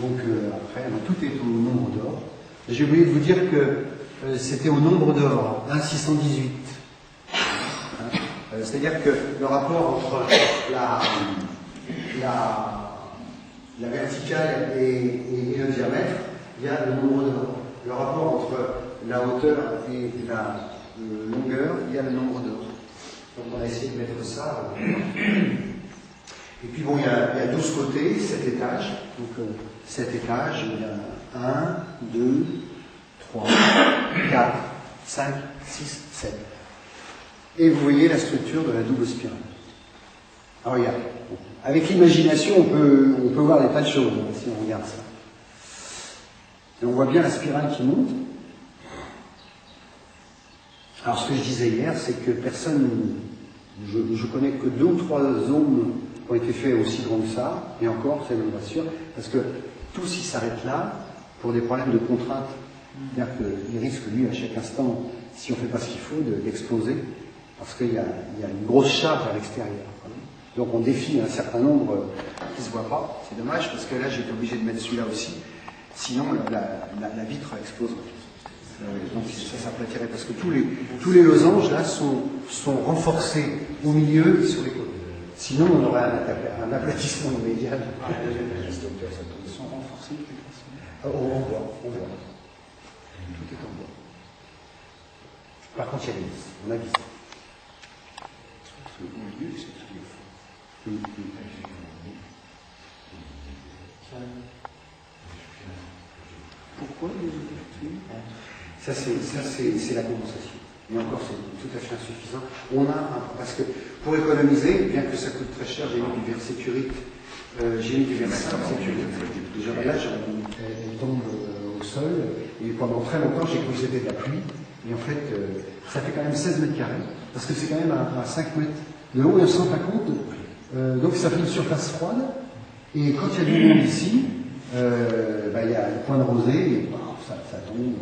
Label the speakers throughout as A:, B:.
A: Donc après, tout est au nombre d'or. J'ai oublié de vous dire que c'était au nombre d'or, 1,618. C'est-à-dire que le rapport entre la verticale et le diamètre, il y a le nombre d'or. Le rapport entre la hauteur et la longueur, il y a le nombre d'or. Donc on a essayé de mettre ça. Et puis bon, il y a 12 côtés, 7 étages. Donc 7 étages, il y a 1, 2, 3, 4, 5, 6, 7. Et vous voyez la structure de la double spirale. Alors regarde, avec l'imagination, on peut voir des tas de choses, hein, si on regarde ça. Et on voit bien la spirale qui monte. Alors ce que je disais hier, c'est que personne, je connais que 2 ou 3 zones qui ont été faites aussi grands que ça, et encore, c'est même pas sûr, parce que tout s'y s'arrête là pour des problèmes de contraintes. C'est-à-dire qu'il risque, lui, à chaque instant, si on ne fait pas ce qu'il faut, d'exploser, parce qu'il y a une grosse charge à l'extérieur. Donc on défie un certain nombre qui ne se voit pas. C'est dommage, parce que là, j'ai été obligé de mettre celui-là aussi. Sinon, la vitre exploserait. Donc ça peut tirer, parce que tous les losanges, là, sont renforcés au milieu et sur les côtés. Sinon, on aurait un aplatissement immédiat. Ils sont renforcés. On voit. Tout est en bois. Par contre, il y a des vis. On a vis. Au milieu, c'est tout au fond. Pourquoi les ouvertures? Ça, c'est la compensation. Mais encore, c'est tout à fait insuffisant. Parce que pour économiser, bien que ça coûte très cher, j'ai mis du verre sécurite. J'ai mis du verre sécurite. Là, elle tombe au sol. Et pendant très longtemps, j'ai cru que c'était de la pluie. Et en fait, ça fait quand même 16 mètres carrés. Parce que c'est quand même à 5 mètres de haut et 150. Donc ça fait une surface froide. Et quand il y a du monde ici, il y a le point de rosée. Et ça tombe.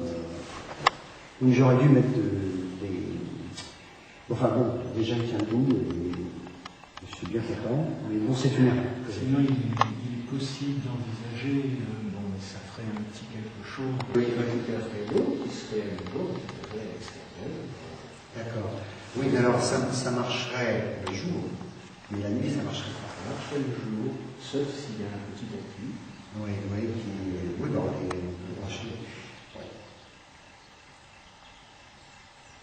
A: Donc j'aurais dû mettre Enfin bon, déjà il tient debout, je suis bien content, mais bon, c'est une erreur.
B: Sinon, il est possible d'envisager, mais ça ferait un petit quelque chose.
A: Oui, il va récupérer l'eau, qui serait à l'extérieur. D'accord. Oui, mais alors ça marcherait le jour, mais la nuit ça marcherait pas.
B: Ça marcherait le jour, sauf s'il y a un petit appui.
A: Oui, qui est branché.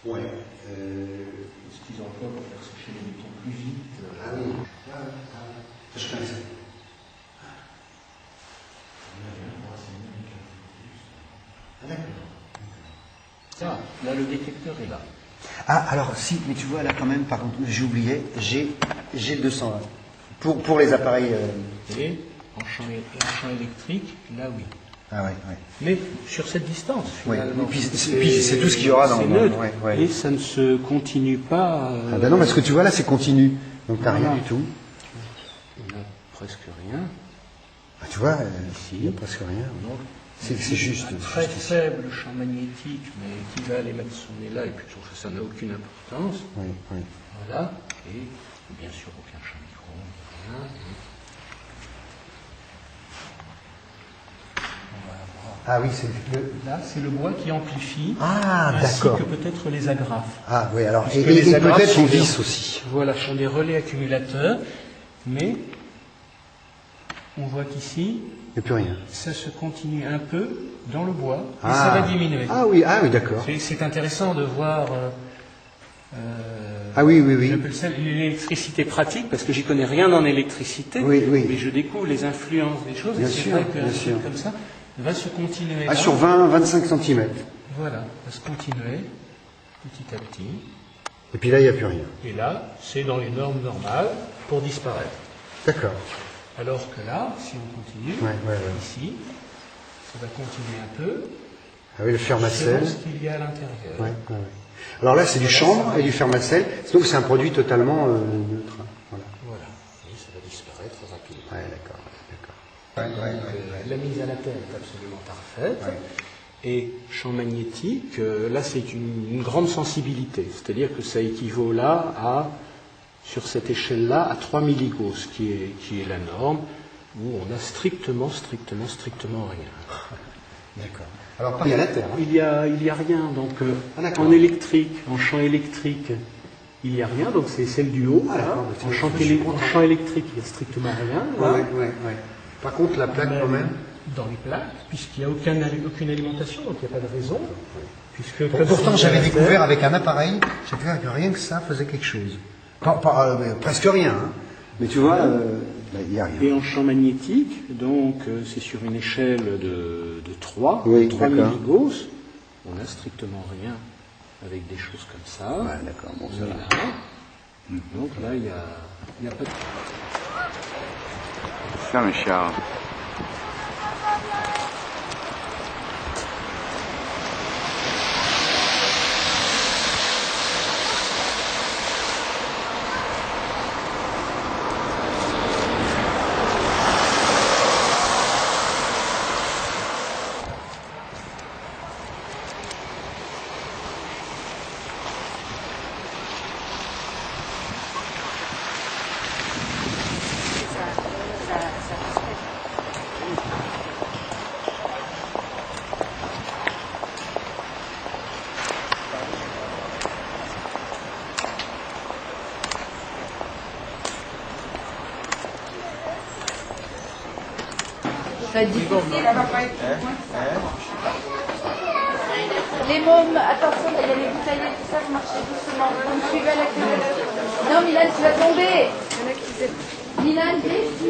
A: Ouais.
B: Ce qu'ils emploient pour faire sécher les bétons plus vite.
A: Ah oui. Je connais ça. Ah d'accord.
B: Ah, là le détecteur est là.
A: Ah alors si, mais tu vois là quand même, par contre, j'ai oublié, j'ai le 220. Pour les appareils.
B: Et en champ électrique, là oui.
A: Ah ouais.
B: Mais sur cette distance, finalement.
A: Et puis c'est tout ce qu'il y aura dans le
B: neutre.
A: Ouais.
B: Et ça ne se continue pas.
A: Ah ben non, parce que tu vois là, c'est continu. Donc t'as rien du tout.
B: On n'a presque rien.
A: Ah, tu vois,
B: ici,
A: il n'y a presque rien.
B: Donc,
A: c'est juste.
B: Un très faible champ magnétique, mais qui va aller mettre son nez là, et puis ça n'a aucune importance.
A: Oui.
B: Voilà. Et bien sûr, aucun champ micro, rien.
A: Ah oui,
B: là, c'est le bois qui amplifie,
A: ainsi
B: que peut-être les agrafes.
A: Ah oui, alors, et
B: les agrafes
A: peut-être les vis aussi.
B: Voilà, sont des relais accumulateurs, mais on voit qu'ici,
A: il n'y a plus rien.
B: Ça se continue un peu dans le bois, et ça va diminuer.
A: Ah oui, d'accord.
B: C'est intéressant de voir...
A: oui.
B: J'appelle ça l'électricité pratique, parce que j'y connais rien en électricité, mais je découvre les influences des choses,
A: bien
B: et c'est
A: sûr,
B: vrai qu'un truc comme ça va se continuer.
A: Ah, sur 20-25 cm.
B: Voilà, va se continuer petit à petit.
A: Et puis là, il n'y a plus rien.
B: Et là, c'est dans les normes normales pour disparaître.
A: D'accord.
B: Alors que là, si on continue, ici, ça va continuer un peu.
A: Ah oui, le Fermacell.
B: C'est ce qu'il y a à l'intérieur.
A: Ouais. Alors là, c'est du chanvre et du Fermacell. Donc c'est un produit totalement neutre.
B: Voilà. Et ça va disparaître rapidement.
A: Ouais, d'accord.
B: La mise à la terre est absolument parfaite. Et champ magnétique, là c'est une grande sensibilité. C'est-à-dire que ça équivaut là sur cette échelle-là, à 3 milligauss, qui est la norme. où on a strictement rien.
A: D'accord. Alors, pas rien à terre.
B: Il y a rien. Donc,
A: d'accord.
B: en électrique, en champ électrique, il n'y a rien. Donc, c'est celle du haut.
A: Ah,
B: là.
A: d'accord.
B: En champ électrique, il n'y a strictement rien. Là.
A: Ouais. Par contre, la plaque, quand même.
B: Dans les plaques, puisqu'il n'y a aucune alimentation, donc il n'y a pas de raison. Puisque,
A: Pourtant, j'avais découvert avec un appareil, j'ai découvert que rien que ça faisait quelque chose. Presque rien, hein. Mais tu vois, il n'y a rien.
B: Et en champ magnétique, donc c'est sur une échelle de 3 milligauss, on n'a strictement rien avec des choses comme ça.
A: Ouais, d'accord, bon, ça va.
B: Donc là, il n'y a pas de...
C: Ça, mes Charles.
D: Ça va être difficile, elle va pas être Les mômes, attention, il y a les bouteilles et tout ça, vous marchez doucement. Vous me suivez à la queue. Non, Milan, tu vas tomber. Milan, viens ici.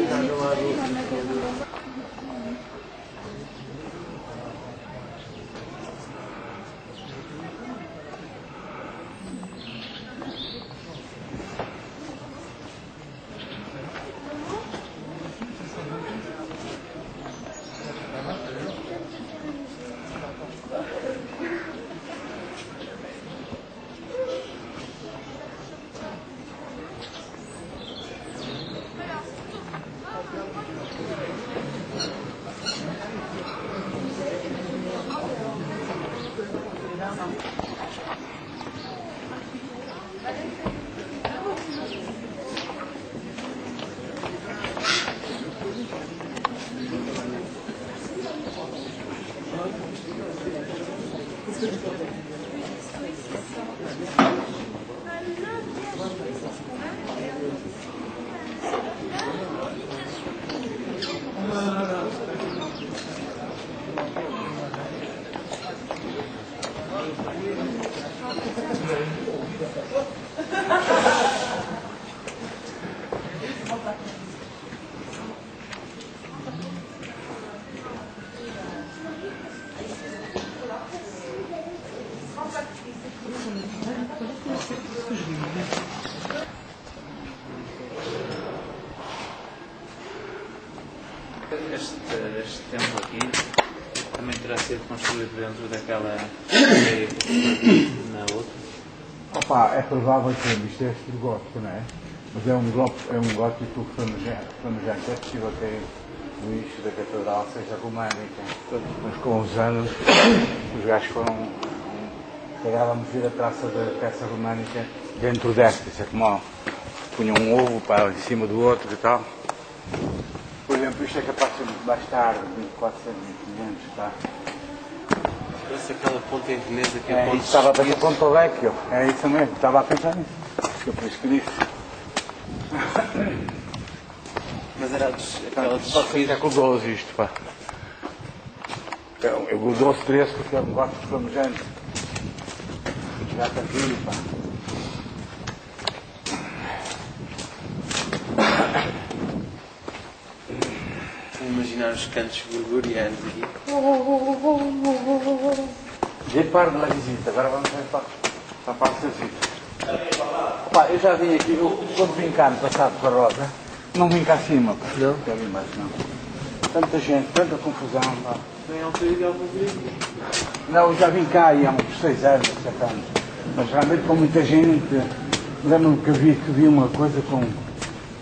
C: Este templo aqui também terá sido construído dentro daquela na outra.
E: Opa, é provável que isto é estilo gótico, não é? Mas é um gótico flamejante. É possível que o início da catedral seja românica. Mas com os anos, os gajos foram. Vamos ver a traça da peça românica dentro desta. Isso é como punham um ovo para em cima do outro e tal. Por exemplo, isto é capaz de ser muito mais tarde, 1400, 1500, tá?
C: Parece aquela ponta em Veneza que é
E: É,
C: a ponte.
E: estava a pensar Ponto Vecchio, é isso mesmo, estava a pensar nisso. Eu por isso que disse.
C: Mas era aquela
E: Só que é com o 12 isto, pá. É o 12, 13, porque é um gótico flamejante. Já está aqui, pá.
C: Imaginar os cantos gregorianos aqui.
E: De par de la visita, agora vamos ver para a parte da visita. Pá, eu já vim aqui, quando vim cá no passado para a Rosa, não vim cá acima, pá. Não? Já vim mais, não. Tanta gente, tanta confusão, pá.
C: Tem altura de algum perigo.
E: Não, eu já vim cá há uns 6 anos, 7 anos. Mas realmente com muita gente. Lembro-me que vi uma coisa com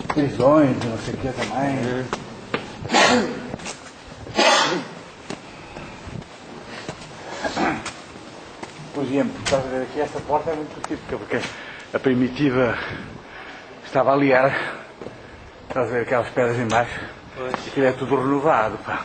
E: prisões, não sei o que também. Por exemplo, estás a ver aqui, esta porta é muito típica, porque a primitiva estava ali, era. Estás a ver aquelas pedras em baixo.
C: Pois.
E: Aquilo é tudo renovado, pá.